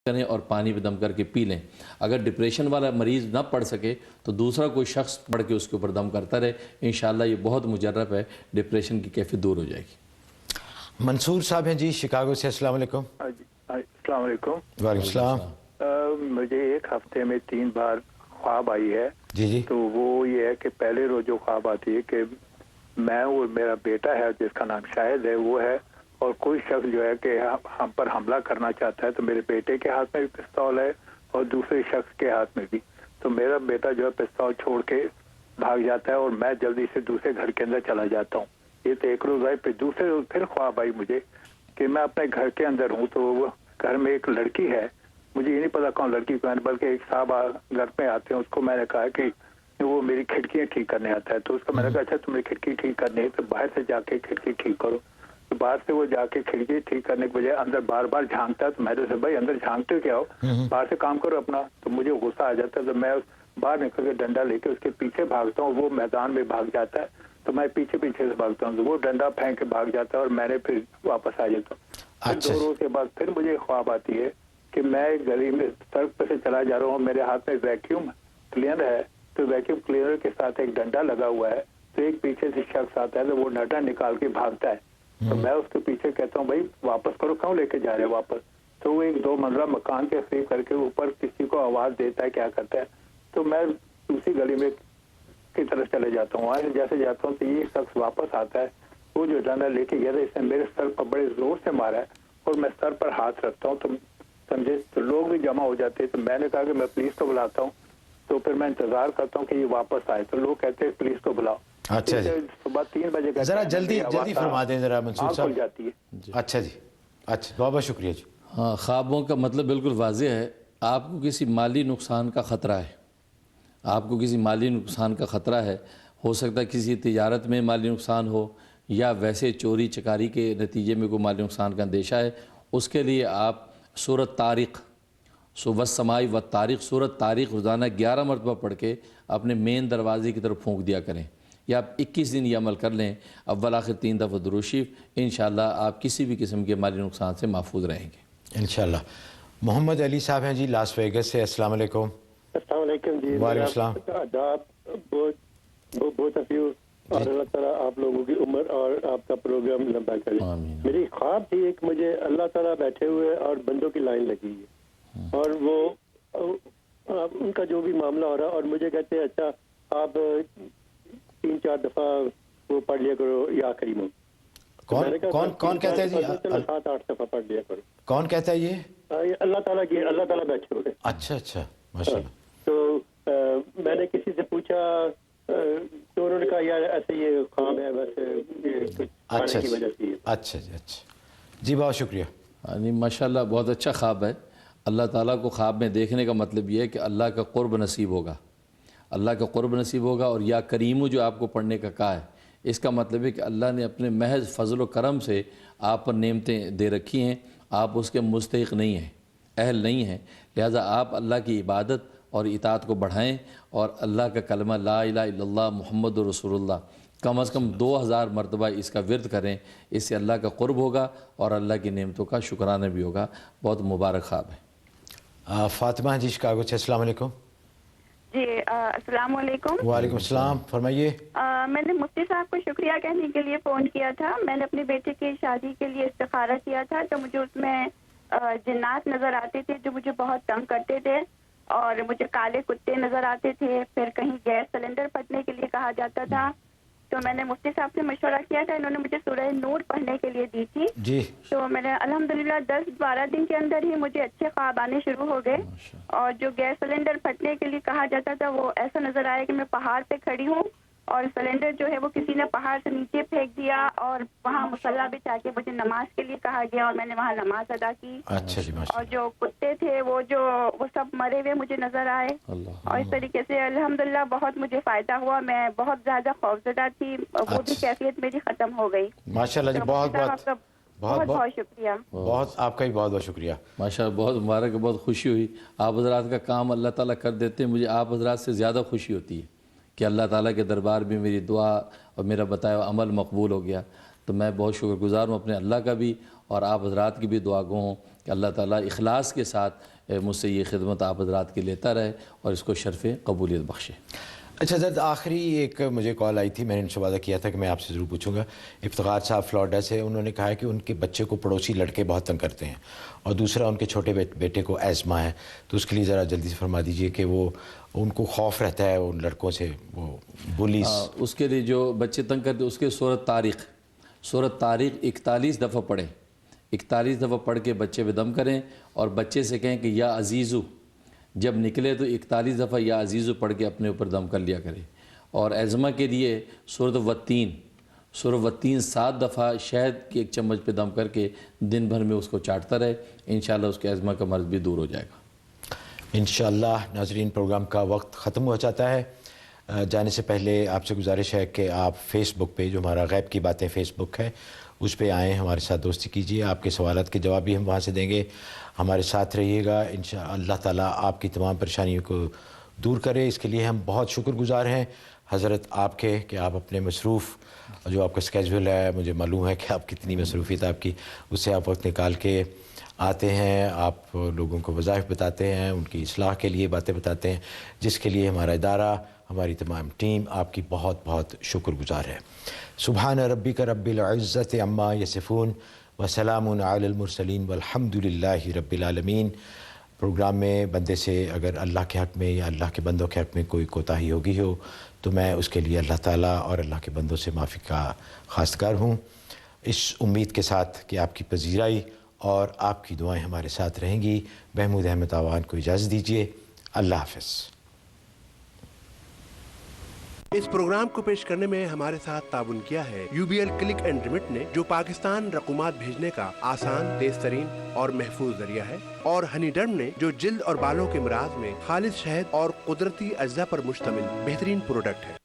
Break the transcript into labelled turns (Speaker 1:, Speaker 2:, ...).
Speaker 1: کریں اور پانی پہ دم کر کے پی لیں۔ اگر ڈپریشن والا مریض نہ پڑھ سکے تو دوسرا کوئی شخص پڑھ کے اس کے اوپر دم کرتا رہے، انشاءاللہ یہ بہت مجرب ہے، ڈپریشن کی کیفیت دور ہو جائے گی۔
Speaker 2: منصور صاحب ہیں جی شکاگو سے، السلام علیکم۔
Speaker 3: السلام علیکم۔
Speaker 2: وعلیکم السلام۔
Speaker 3: مجھے ایک ہفتے میں 3 بار خواب آئی ہے۔
Speaker 2: جی
Speaker 3: تو وہ یہ ہے کہ پہلے روز جو خواب آتی ہے کہ میں اور میرا بیٹا ہے جس کا نام شاہد ہے وہ ہے، اور کوئی شخص جو ہے کہ ہم پر حملہ کرنا چاہتا ہے، تو میرے بیٹے کے ہاتھ میں بھی پستول ہے اور دوسرے شخص کے ہاتھ میں بھی۔ تو میرا بیٹا جو ہے پستول چھوڑ کے بھاگ جاتا ہے اور میں جلدی سے دوسرے گھر کے اندر چلا جاتا ہوں۔ یہ تو ایک روز آئی، پھر دوسرے روز پھر خواب آئی مجھے کہ میں اپنے گھر کے اندر ہوں، تو وہ گھر میں ایک لڑکی ہے، مجھے یہ نہیں پتا کون لڑکی کون ہے، بلکہ ایک صاحب گھر میں آتے ہیں، اس کو میں نے کہا کہ وہ میری کھڑکیاں ٹھیک کرنے آتا ہے، تو اس کو میں نے کہا اچھا تمہیں کھڑکی ٹھیک کرنی ہے تو باہر سے جا کے کھڑکی ٹھیک کرو۔ تو باہر سے وہ جا کے کھڑکی ٹھیک کرنے کے بجائے اندر بار بار جھانکتا ہے، تو میں نے بھائی اندر جھانکتے کیا ہو، باہر سے کام کرو اپنا۔ تو مجھے غصہ آ جاتا ہے، تو میں باہر نکل کے ڈنڈا لے کے اس کے پیچھے بھاگتا ہوں، وہ میدان میں بھاگ جاتا ہے، تو میں پیچھے پیچھے سے بھاگتا ہوں، تو وہ ڈنڈا پھینک کے بھاگ جاتا ہے اور میں نے پھر واپس آ جاتا ہوں۔ پھر 2 روز کے بعد پھر مجھے خواب آتی ہے کہ میں گلی میں سڑک پہ سے چلا جا رہا ہوں، میرے ہاتھ میں ویکیوم کلینر ہے، تو ویکیوم کلینر کے ساتھ ایک ڈنڈا لگا ہوا ہے، تو ایک پیچھے سے شخص آتا ہے تو وہ ڈنڈا نکال کے بھاگتا ہے، تو میں اس کے پیچھے کہتا ہوں بھائی واپس کرو، کیوں لے کے جا رہے واپس؟ تو وہ ایک 2 منزلہ مکان کے قریب کر کے اوپر کسی کو آواز دیتا ہے، کیا کرتا ہے، تو میں دوسری گلی میں کی طرف چلے جاتا ہوں، وہاں سے جیسے جاتا ہوں تو یہ شخص واپس آتا ہے، وہ جو ڈنڈا لے کے گیا تھا اس نے میرے سر پر بڑے زور سے مارا ہے، اور میں سر پر ہاتھ رکھتا ہوں تو سمجھے تو لوگ بھی جمع ہو جاتے ہیں، تو میں نے کہا کہ میں پولیس کو بلاتا ہوں، تو پھر میں انتظار کرتا ہوں کہ یہ واپس آئے، تو لوگ کہتے ہیں پولیس کو بلاؤ۔
Speaker 2: اچھا جی،
Speaker 3: صبح 3 بجے
Speaker 2: ذرا جلدی فرما دیں ذرا منصور صاحب۔
Speaker 3: کھل جاتی ہے۔
Speaker 2: اچھا جی، اچھا بہت بہت شکریہ جی۔
Speaker 1: ہاں، خوابوں کا مطلب بالکل واضح ہے، آپ کو کسی مالی نقصان کا خطرہ ہے، آپ کو کسی مالی نقصان کا خطرہ ہے، ہو سکتا ہے کسی تجارت میں مالی نقصان ہو یا ویسے چوری چکاری کے نتیجے میں کوئی مالی نقصان کا اندیشہ ہے، اس کے لیے آپ سورۃ طارق والسماء والطارق سورۃ طارق روزانہ 11 مرتبہ پڑھ کے اپنے مین دروازے کی طرف پھونک دیا کریں، یا آپ 21 دن یہ عمل کر لیں، اول آخر 3 دفعہ درود شریف، انشاءاللہ آپ کسی بھی قسم کے مالی نقصان سے محفوظ رہیں گے
Speaker 2: انشاءاللہ۔ محمد علی صاحب ہیں جی لاس ویگس سے، السلام علیکم۔
Speaker 4: السلام علیکم جی۔
Speaker 2: وعلیکم السلام۔
Speaker 4: بہت افیو اور اللہ تعالیٰ آپ لوگوں کی عمر اور آپ کا پروگرام لمبا کرے۔
Speaker 1: آمین۔
Speaker 4: میری خواب تھی ایک، مجھے اللہ تعالیٰ بیٹھے ہوئے اور بندوں کی لائن لگی ہے، اور وہ ان کا جو بھی معاملہ ہو رہا ہے، اور مجھے کہتے ہیں اچھا آپ 3-4 دفعہ وہ پڑھ لیا کرو یا کریم۔
Speaker 2: کون کہتا ہے جی؟
Speaker 4: 7-8 دفعہ پڑھ لیا کرو۔
Speaker 2: کون کہتا ہے یہ؟
Speaker 4: اللہ تعالیٰ بیٹھے ہوئے۔
Speaker 2: اچھا اچھا، ماشاءاللہ۔
Speaker 4: تو میں نے کسی سے پوچھا تو انہوں نے کہا یار ایسے یہ خواب ہے، بس یہ کچھ کھانے کی وجہ سے۔
Speaker 2: اچھا جی، اچھا جی، بہت شکریہ۔
Speaker 1: یعنی ماشاءاللہ بہت اچھا خواب ہے۔ اللہ تعالیٰ کو خواب میں دیکھنے کا مطلب یہ ہے کہ اللہ کا قرب نصیب ہوگا، اللہ کا قرب نصیب ہوگا، اور یا کریمو جو آپ کو پڑھنے کا کہا ہے، اس کا مطلب ہے کہ اللہ نے اپنے محض فضل و کرم سے آپ پر نعمتیں دے رکھی ہیں، آپ اس کے مستحق نہیں ہیں، اہل نہیں ہیں، لہذا آپ اللہ کی عبادت اور اطاعت کو بڑھائیں، اور اللہ کا کلمہ لا الہ الا اللہ محمد رسول اللہ کم از کم 2000 مرتبہ اس کا ورد کریں، اس سے اللہ کا قرب ہوگا اور اللہ کی نعمتوں کا شکرانہ بھی ہوگا۔ بہت مبارک خواب ہے۔
Speaker 2: فاطمہ جی شکاگو سے، السلام علیکم۔
Speaker 5: جی السلام علیکم۔
Speaker 2: وعلیکم السلام، فرمائیے۔
Speaker 5: میں نے مفتی صاحب کو شکریہ کہنے کے لیے فون کیا تھا۔ میں نے اپنے بیٹے کی شادی کے لیے استخارہ کیا تھا، تو مجھے اس میں جنات نظر آتے تھے جو مجھے بہت تنگ کرتے تھے، اور مجھے کالے کتے نظر آتے تھے، پھر کہیں گیس سلنڈر پھٹنے کے لیے کہا جاتا تھا۔ تو میں نے مفتی صاحب سے مشورہ کیا تھا، انہوں نے مجھے سورہ نور پڑھنے کے لیے دی تھی
Speaker 2: جی،
Speaker 5: تو میں نے الحمدللہ 10-12 دن کے اندر ہی مجھے اچھے خواب آنے شروع ہو گئے، اور جو گیس سلنڈر پھٹنے کے لیے کہا جاتا تھا وہ ایسا نظر آیا کہ میں پہاڑ پہ کھڑی ہوں، اور سلنڈر جو ہے وہ کسی نے پہاڑ سے نیچے پھینک دیا، اور وہاں مصلی بچھا کے مجھے نماز کے لیے کہا گیا، اور میں نے وہاں نماز ادا کی۔
Speaker 2: اچھا جی،
Speaker 5: اور جو کتے تھے وہ سب مرے ہوئے مجھے نظر آئے، اور اس طریقے سے الحمدللہ بہت مجھے فائدہ ہوا۔ میں بہت زیادہ خوفزدہ تھی، وہ بھی کیفیت میری ختم ہو گئی۔
Speaker 2: ماشاءاللہ جی، بہت
Speaker 5: بہت شکریہ۔
Speaker 2: بہت آپ کا بھی بہت بہت شکریہ۔
Speaker 1: ماشاءاللہ بہت مبارک ہے، بہت خوشی ہوئی۔ آپ حضرات کا کام اللہ تعالیٰ کر دیتے ہیں، مجھے آپ حضرات سے زیادہ خوشی ہوتی ہے کہ اللہ تعالیٰ کے دربار میں میری دعا اور میرا بتایا ہوا عمل مقبول ہو گیا، تو میں بہت شکر گزار ہوں اپنے اللہ کا بھی، اور آپ حضرات کی بھی دعا گو ہوں کہ اللہ تعالیٰ اخلاص کے ساتھ مجھ سے یہ خدمت آپ حضرات کی لیتا رہے اور اس کو شرف قبولیت بخشے۔
Speaker 2: اچھا حضرت، آخری ایک مجھے کال آئی تھی، میں نے ان سے وعدہ کیا تھا کہ میں آپ سے ضرور پوچھوں گا۔ افتخار صاحب فلوریڈا سے، انہوں نے کہا ہے کہ ان کے بچے کو پڑوسی لڑکے بہت تنگ کرتے ہیں، اور دوسرا ان کے چھوٹے بیٹے کو ایزما ہے، تو اس کے لیے ذرا جلدی سے فرما دیجئے کہ وہ ان کو خوف رہتا ہے ان لڑکوں سے، وہ بولیز۔
Speaker 1: اس کے لیے جو بچے تنگ کرتے اس کے سورۃ طارق 41 دفعہ پڑھیں، 41 دفعہ پڑھ کے بچے پہ دم کریں، اور بچے سے کہیں کہ یا عزیزو، جب نکلے تو 41 دفعہ یا عزیزو پڑھ کے اپنے اوپر دم کر لیا کرے۔ اور ایزما کے لیے سورۃ والتین 7 دفعہ شہد کی 1 چمچ پہ دم کر کے دن بھر میں اس کو چاٹتا رہے، انشاءاللہ اس کے ایزما کا مرض بھی دور ہو جائے گا۔
Speaker 2: انشاءاللہ ناظرین، پروگرام کا وقت ختم ہو جاتا ہے۔ جانے سے پہلے آپ سے گزارش ہے کہ آپ فیس بک پہ، جو ہمارا غیب کی باتیں فیس بک ہے، اس پہ آئیں، ہمارے ساتھ دوستی کیجیے، آپ کے سوالات کے جواب بھی ہم وہاں سے دیں گے۔ ہمارے ساتھ رہیے گا، انشاءاللہ اللہ تعالیٰ آپ کی تمام پریشانیوں کو دور کرے۔ اس کے لیے ہم بہت شکر گزار ہیں حضرت آپ کے، کہ آپ اپنے مصروف جو آپ کا اسکیجول ہے، مجھے معلوم ہے کہ آپ کتنی مصروفیت آپ کی، اس سے آپ وقت نکال کے آتے ہیں، آپ لوگوں کو وظائف بتاتے ہیں، ان کی اصلاح کے لیے باتیں بتاتے ہیں، جس کے لیے ہمارا ادارہ، ہماری تمام ٹیم آپ کی بہت بہت شکر گزار ہے۔ سبحان ربک رب العزت عما یصفون وسلام علی المرسلین والحمد للہ رب العالمین۔ پروگرام میں بندے سے اگر اللہ کے حق میں یا اللہ کے بندوں کے حق میں کوئی کوتاہی ہوگی ہو تو میں اس کے لیے اللہ تعالیٰ اور اللہ کے بندوں سے معافی کا خواستگار ہوں، اس امید کے ساتھ کہ آپ کی پذیرائی اور آپ کی دعائیں ہمارے ساتھ رہیں گی۔ محمود احمد آوان کو اجازت دیجیے، اللہ حافظ۔
Speaker 6: اس پروگرام کو پیش کرنے میں ہمارے ساتھ تعاون کیا ہے UBL کلک اینڈ ریمٹ نے، جو پاکستان رقومات بھیجنے کا آسان، تیز ترین اور محفوظ ذریعہ ہے، اور ہنی ڈرم نے، جو جلد اور بالوں کے امراض میں خالص شہد اور قدرتی اجزاء پر مشتمل بہترین پروڈکٹ ہے۔